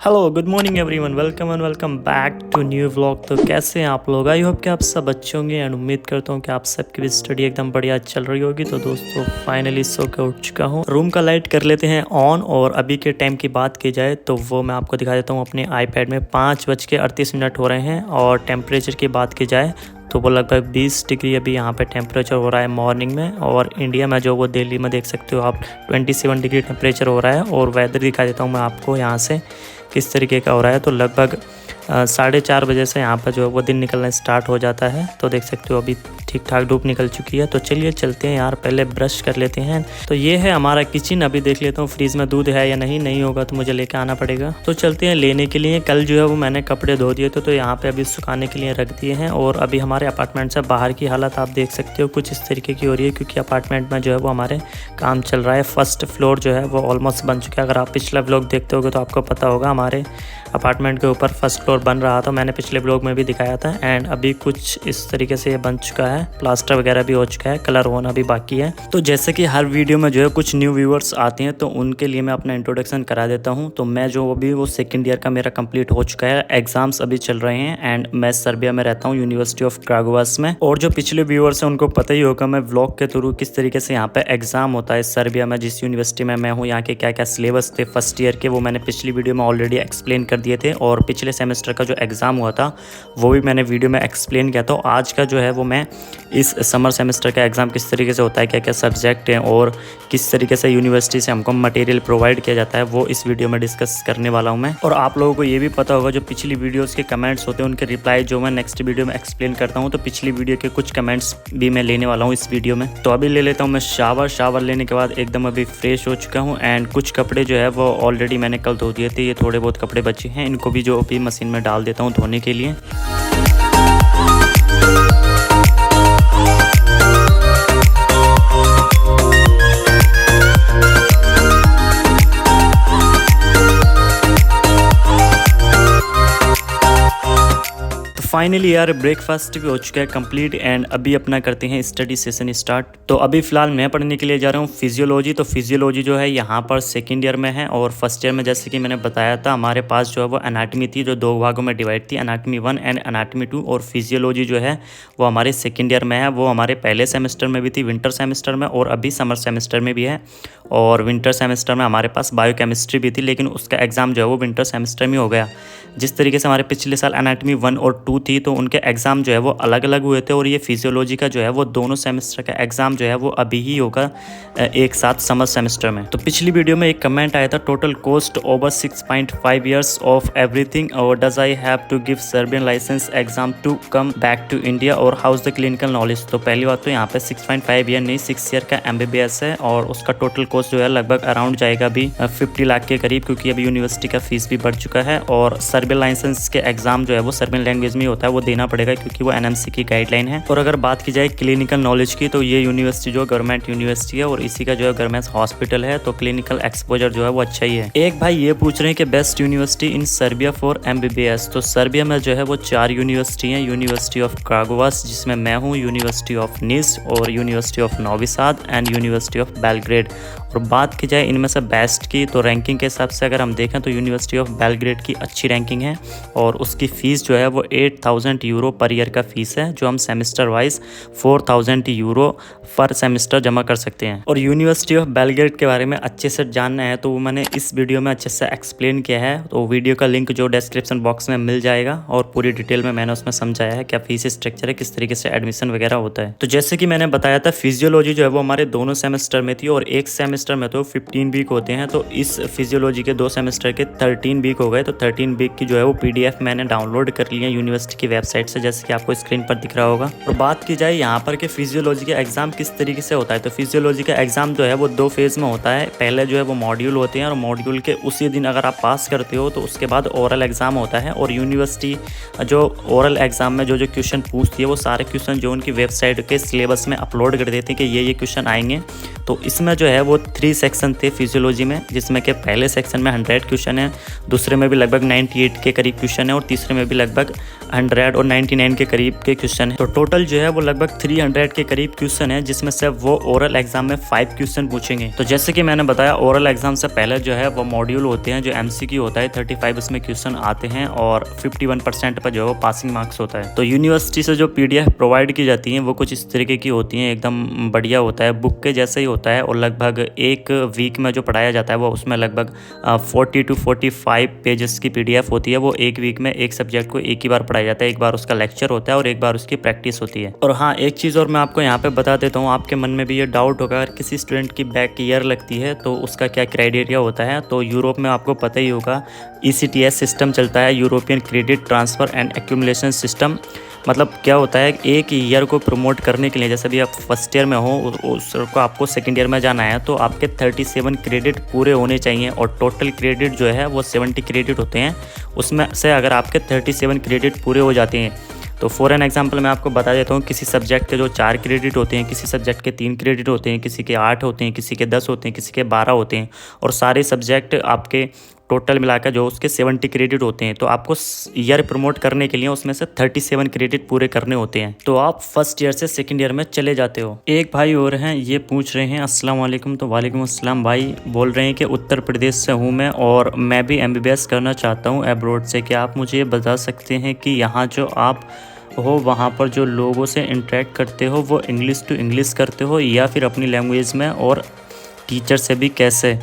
Hello good morning everyone, welcome back to new vlog. तो कैसे हैं आप लोग? आई होप कि आप सब अच्छे होंगे एंड उम्मीद करता हूँ कि आप सबकी भी स्टडी एकदम बढ़िया चल रही होगी। तो दोस्तों फाइनली सो के उठ चुका हूँ। रूम का लाइट कर लेते हैं ऑन और अभी के टाइम की बात की जाए तो वो मैं आपको दिखा देता हूँ अपने आईपैड में। 5:38 हो रहे हैं और टेम्परेचर की बात की जाए तो वो लगभग 20 डिग्री अभी यहाँ पे टेम्परेचर हो रहा है मॉर्निंग में। और इंडिया में जो वो दिल्ली में देख सकते हो आप 27 डिग्री टेम्परेचर हो रहा है। और वेदर दिखा देता हूँ मैं आपको यहाँ से किस तरीके का हो रहा है। तो लगभग 4:30 बजे से यहाँ पर जो है वो दिन निकलना स्टार्ट हो जाता है। तो देख सकते हो अभी ठीक ठाक धूप निकल चुकी है। तो चलिए चलते हैं यार, पहले ब्रश कर लेते हैं। तो ये है हमारा किचन। अभी देख लेता हूँ फ्रीज में दूध है या नहीं होगा तो मुझे लेके आना पड़ेगा। तो चलते हैं लेने के लिए। कल जो है वो मैंने कपड़े धो दिए थे तो यहाँ पे अभी सुखाने के लिए रख दिए हैं। और अभी हमारे अपार्टमेंट से बाहर की हालत आप देख सकते हो कुछ इस तरीके की हो रही है, क्योंकि अपार्टमेंट में जो है वो हमारे काम चल रहा है। फर्स्ट फ्लोर जो है वो ऑलमोस्ट बन चुका है। अगर आप पिछला व्लॉग देखते होगे तो आपको पता होगा हमारे अपार्टमेंट के ऊपर फर्स्ट फ्लोर बन रहा था, मैंने पिछले व्लॉग में भी दिखाया था। एंड अभी कुछ इस तरीके से ये बन चुका है, प्लास्टर वगैरह भी हो चुका है, कलर होना भी बाकी है। तो जैसे कि हर वीडियो में जो है कुछ न्यू व्यूअर्स आते हैं तो उनके लिए मैं अपना इंट्रोडक्शन करा देता हूँ। तो मैं जो अभी वो सेकेंड ईयर का मेरा कंप्लीट हो चुका है, एग्जाम्स अभी चल रहे हैं एंड मैं सर्बिया में रहता हूँ, यूनिवर्सिटी ऑफ क्रागोवास में। और जो पिछले व्यूअर्स हैं उनको पता ही होगा मैं व्लॉग के थ्रू किस तरीके से यहाँ पे एग्जाम होता है सर्बिया में, जिस यूनिवर्सिटी में मैं हूँ, यहाँ के क्या क्या सिलेबस थे फर्स्ट ईयर के, वो मैंने पिछली वीडियो में ऑलरेडी एक्सप्लेन कर दिए थे। और पिछले सेमेस्टर का जो एग्ज़ाम हुआ था वो भी मैंने वीडियो में एक्सप्लेन किया था। तो आज का जो है वो मैं इस समर सेमेस्टर का एग्ज़ाम किस तरीके से होता है, क्या क्या सब्जेक्ट हैं और किस तरीके से यूनिवर्सिटी से हमको मटेरियल प्रोवाइड किया जाता है, वो इस वीडियो में डिस्कस करने वाला हूं मैं। और आप लोगों को ये भी पता होगा जो पिछली वीडियोस के कमेंट्स होते हैं उनके रिप्लाई जो मैं नेक्स्ट वीडियो में एक्सप्लेन करता हूँ। तो पिछली वीडियो के कुछ कमेंट्स भी मैं लेने वाला हूँ इस वीडियो में। तो अभी ले लेता हूँ मैं शावर लेने के बाद एकदम अभी फ्रेश हो चुका हूँ। एंड कुछ कपड़े जो है वो ऑलरेडी मैंने कल धो दिए थे, ये थोड़े बहुत कपड़े बचे हैं, इनको भी जो अभी मशीन में डाल देता हूँ धोने के लिए। फाइनली यार ब्रेकफास्ट भी हो चुका है कंप्लीट एंड अभी अपना करते हैं स्टडी सेशन स्टार्ट। तो अभी फिलहाल मैं पढ़ने के लिए जा रहा हूँ फिजियोलॉजी। तो फिजियोलॉजी जो है यहाँ पर सेकंड ईयर में है और फर्स्ट ईयर में जैसे कि मैंने बताया था हमारे पास जो है वो एनाटमी थी, जो दो भागों में डिवाइड थी, एनाटमी 1 एंड एनाटमी 2। और फिजियोलॉजी जो है वो हमारे सेकेंड ईयर में है। वो हमारे पहले सेमेस्टर में भी थी, विंटर सेमेस्टर में, और अभी समर सेमेस्टर में भी है। और विंटर सेमेस्टर में हमारे पास बायोकेमिस्ट्री भी थी, लेकिन उसका एग्ज़ाम जो है वो विंटर सेमेस्टर में हो गया। जिस तरीके से हमारे पिछले साल एनाटमी 1 और 2 थी तो उनके एग्ज़ाम जो है वो अलग अलग हुए थे। और ये फिजियोलॉजी का जो है वो दोनों सेमेस्टर का एग्ज़ाम जो है वो अभी ही होगा एक साथ समर सेमेस्टर में। तो पिछली वीडियो में एक कमेंट आया था, total cost over 6.5 years of everything और does I have to give Serbian license exam to come back to India और हाउस द क्लिनिकल नॉलेज। तो पहली बात तो यहाँ पे 6.5 ईयर नहीं 6 ईयर का MBBS है और उसका टोटल कॉस्ट जो है लगभग अराउंड जाएगा अभी 50 लाख के करीब, क्योंकि अभी यूनिवर्सिटी का फीस भी बढ़ चुका है। और सर्बियन लाइसेंस के एग्जाम जो है वो सर्बियन लैंग्वेज में होता है, वो देना पड़ेगा क्योंकि वो NMC की गाइडलाइन है। और अगर बात की जाए क्लिनिकल नॉलेज की तो ये यूनिवर्सिटी जो गवर्नमेंट यूनिवर्सिटी है और इसी का जो है गवर्नमेंट हॉस्पिटल है, तो क्लिनिकल एक्सपोजर जो है वो अच्छा ही है। एक भाई ये पूछ रहे हैं कि best university in Serbia for MBBS। तो सर्बिया में जो है वो 4 यूनिवर्सिटी हैं, यूनिवर्सिटी ऑफ क्रागोवास जिसमें मैं हूँ, यूनिवर्सिटी ऑफ निस और university of Novi Sad and university of Belgrade. और बात की जाए इनमें से बेस्ट की तो रैंकिंग के हिसाब से अगर हम देखें तो यूनिवर्सिटी ऑफ बेलग्रेड की अच्छी रैंकिंग है और उसकी फ़ीस जो है वो 8,000 यूरो पर ईयर का फ़ीस है, जो हम सेमेस्टर वाइज 4,000 यूरो पर सेमेस्टर जमा कर सकते हैं। और यूनिवर्सिटी ऑफ बेलग्रेड के बारे में अच्छे से जानना है तो वो मैंने इस वीडियो में अच्छे से एक्सप्लेन किया है, तो वीडियो का लिंक जो डिस्क्रिप्शन बॉक्स में मिल जाएगा और पूरी डिटेल में मैंने उसमें समझाया है क्या फीस स्ट्रक्चर है, किस तरीके से एडमिशन वगैरह होता है। तो जैसे कि मैंने बताया था फिजियोलॉजी जो है वो हमारे दोनों सेमेस्टर में थी और एक सेमेस्टर में तो 15 वीक होते हैं। तो इस फिजियोलॉजी के 2 सेमेस्टर के 13 वीक हो गए। तो 13 वीक की जो है वो PDF मैंने डाउनलोड कर ली है यूनिवर्सिटी की वेबसाइट से, जैसे कि आपको स्क्रीन पर दिख रहा होगा। और बात की जाए यहाँ पर कि फिजियोलॉजी का एग्जाम किस तरीके से होता है, तो फिजियोलॉजी का एग्जाम जो है वो 2 फेज में होता है। पहले जो है वो मॉड्यूल होते हैं और मॉड्यूल के उसी दिन अगर आप पास करते हो तो उसके बाद ओरल एग्जाम होता है। और यूनिवर्सिटी जो ओरल एग्जाम में जो क्वेश्चन पूछती है वो सारे क्वेश्चन जो उनकी वेबसाइट के सिलेबस में अपलोड कर देते हैं कि ये क्वेश्चन आएंगे, तो इसमें जो है वो 3 सेक्शन थे फिजियोलॉजी में, जिसमें कि पहले सेक्शन में 100 क्वेश्चन है, दूसरे में भी लगभग 98 के करीब क्वेश्चन है और तीसरे में भी लगभग 100 और 99 के करीब के क्वेश्चन है। तो टोटल जो है वो लगभग 300 के करीब क्वेश्चन है, जिसमें से वो ओरल एग्जाम में 5 क्वेश्चन पूछेंगे। तो जैसे कि मैंने बताया ओरल एग्जाम से पहले जो है वो मॉड्यूल होते हैं जो MCQ होता है, 35 उसमें क्वेश्चन आते हैं और 51% पर जो है वो पासिंग मार्क्स होता है। तो यूनिवर्सिटी से जो PDF प्रोवाइड की जाती हैं वो कुछ इस तरीके की होती हैं, एकदम बढ़िया होता है, बुक के जैसे ही होता है और लगभग एक वीक में जो पढ़ाया जाता है वो उसमें लगभग 40 to 45 पेजेस की PDF होती है। वो एक वीक में एक सब्जेक्ट को एक ही बार पढ़ाया जाता है, एक बार उसका लेक्चर होता है और एक बार उसकी प्रैक्टिस होती है। और हाँ, एक चीज़ और मैं आपको यहाँ पे बता देता हूँ, आपके मन में भी ये डाउट होगा अगर किसी स्टूडेंट की बैक ईयर लगती है तो उसका क्या क्राइटेरिया होता है। तो यूरोप में आपको पता ही होगा ECTS सिस्टम चलता है, European credit transfer and accumulation system. मतलब क्या होता है, एक ईयर को प्रमोट करने के लिए, जैसे भी आप फर्स्ट ईयर में हो उसको आपको सेकंड ईयर में जाना है तो आपके 37 क्रेडिट पूरे होने चाहिए और टोटल क्रेडिट जो है वो 70 क्रेडिट होते हैं। उसमें से अगर आपके 37 क्रेडिट पूरे हो जाते हैं तो फॉर एन एग्जांपल मैं आपको बता देता हूँ, किसी सब्जेक्ट के जो 4 क्रेडिट होते हैं, किसी सब्जेक्ट के 3 क्रेडिट होते हैं, किसी के 8 होते हैं, किसी के 10 होते हैं, किसी के 12 होते हैं और सारे सब्जेक्ट आपके टोटल मिलाकर जो उसके 70 क्रेडिट होते हैं। तो आपको ईयर प्रमोट करने के लिए उसमें से 37 क्रेडिट पूरे करने होते हैं। तो आप फर्स्ट ईयर से सेकंड ईयर में चले जाते हो। एक भाई और हैं, ये पूछ रहे हैं अस्सलाम वालेकुम। तो वालेकुम अस्सलाम भाई, बोल रहे हैं कि उत्तर प्रदेश से हूँ मैं और मैं भी MBBS करना चाहता हूँ अब्रॉड से। क्या आप मुझे ये बता सकते हैं कि यहाँ जो आप हो वहाँ पर जो लोगों से इंटरेक्ट करते हो वो इंग्लिश टू इंग्लिश करते हो या फिर अपनी लैंग्वेज में, और टीचर से भी कैसे?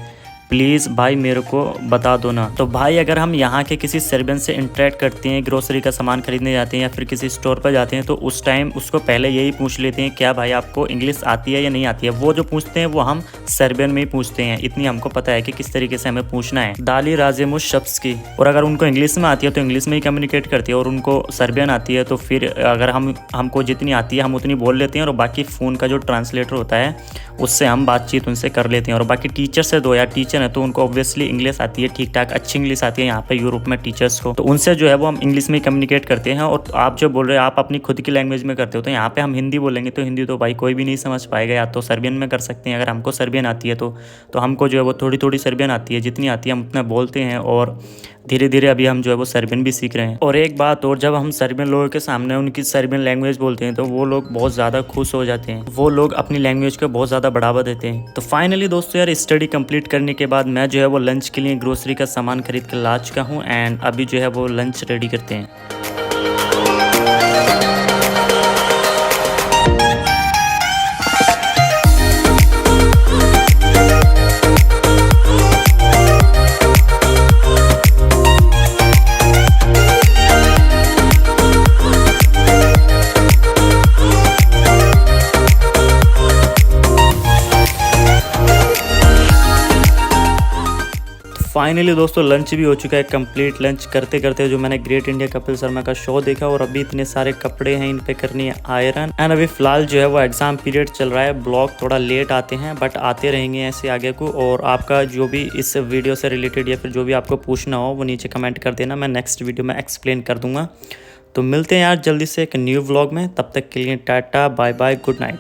प्लीज़ भाई मेरे को बता दो ना। तो भाई अगर हम यहाँ के किसी सर्वेंट से इंटरेक्ट करते हैं, ग्रोसरी का सामान खरीदने जाते हैं या फिर किसी स्टोर पर जाते हैं तो उस टाइम उसको पहले यही पूछ लेते हैं क्या भाई आपको इंग्लिश आती है या नहीं आती है। वो जो पूछते हैं वो हम सर्बियन में ही पूछते हैं, इतनी हमको पता है कि किस तरीके से हमें पूछना है। दाली राजेमुश शख्स की, और अगर उनको इंग्लिश में आती है तो इंग्लिश में ही कम्युनिकेट करती है और उनको सर्बियन आती है तो फिर अगर हमको जितनी आती है हम उतनी बोल लेते हैं और बाकी फ़ोन का जो ट्रांसलेटर होता है उससे हम बातचीत उनसे कर लेते हैं। और बाकी टीचर से दो, या टीचर है तो उनको ऑब्वियसली इंग्लिश आती है, ठीक ठाक अच्छी इंग्लिश आती है यहाँ पे यूरोप में टीचर्स को, तो उनसे जो है वो हम इंग्लिश में कम्युनिकेट करते हैं। और आप जो बोल रहे हो आप अपनी खुद की लैंग्वेज में करते हो, तो यहाँ पे हम हिंदी बोलेंगे तो हिंदी तो भाई कोई भी नहीं समझ पाएगा, या तो सर्बियन में कर सकते हैं। अगर हमको सर्बियन आती है तो हमको जो है वो थोड़ी थोड़ी सर्बियन आती है, जितनी आती है हम उतना बोलते हैं और धीरे धीरे अभी हम जो है वो सर्बियन भी सीख रहे हैं। और एक बात और, जब हम सर्बियन लोगों के सामने उनकी सर्बियन लैंग्वेज बोलते हैं तो वो लोग बहुत ज़्यादा खुश हो जाते हैं, वो लोग अपनी लैंग्वेज को बहुत ज़्यादा बढ़ावा देते हैं। तो फाइनली दोस्तों यार, स्टडी कंप्लीट करने के बाद मैं जो है वो लंच के लिए ग्रोसरी का सामान खरीद कर ला चुका हूँ एंड अभी जो है वो लंच रेडी करते हैं। फाइनली दोस्तों लंच भी हो चुका है कंप्लीट। लंच करते करते जो मैंने ग्रेट इंडिया कपिल शर्मा का शो देखा, और अभी इतने सारे कपड़े हैं, इन पे करनी है आयरन। एंड अभी फिलहाल जो है वो एग्जाम पीरियड चल रहा है, ब्लॉग थोड़ा लेट आते हैं बट आते रहेंगे ऐसे आगे को। और आपका जो भी इस वीडियो से रिलेटेड या फिर जो भी आपको पूछना हो वो नीचे कमेंट कर देना, मैं नेक्स्ट वीडियो में एक्सप्लेन कर दूंगा। तो मिलते हैं यार जल्दी से एक न्यू व्लॉग में, तब तक के लिए tata bye bye, good night.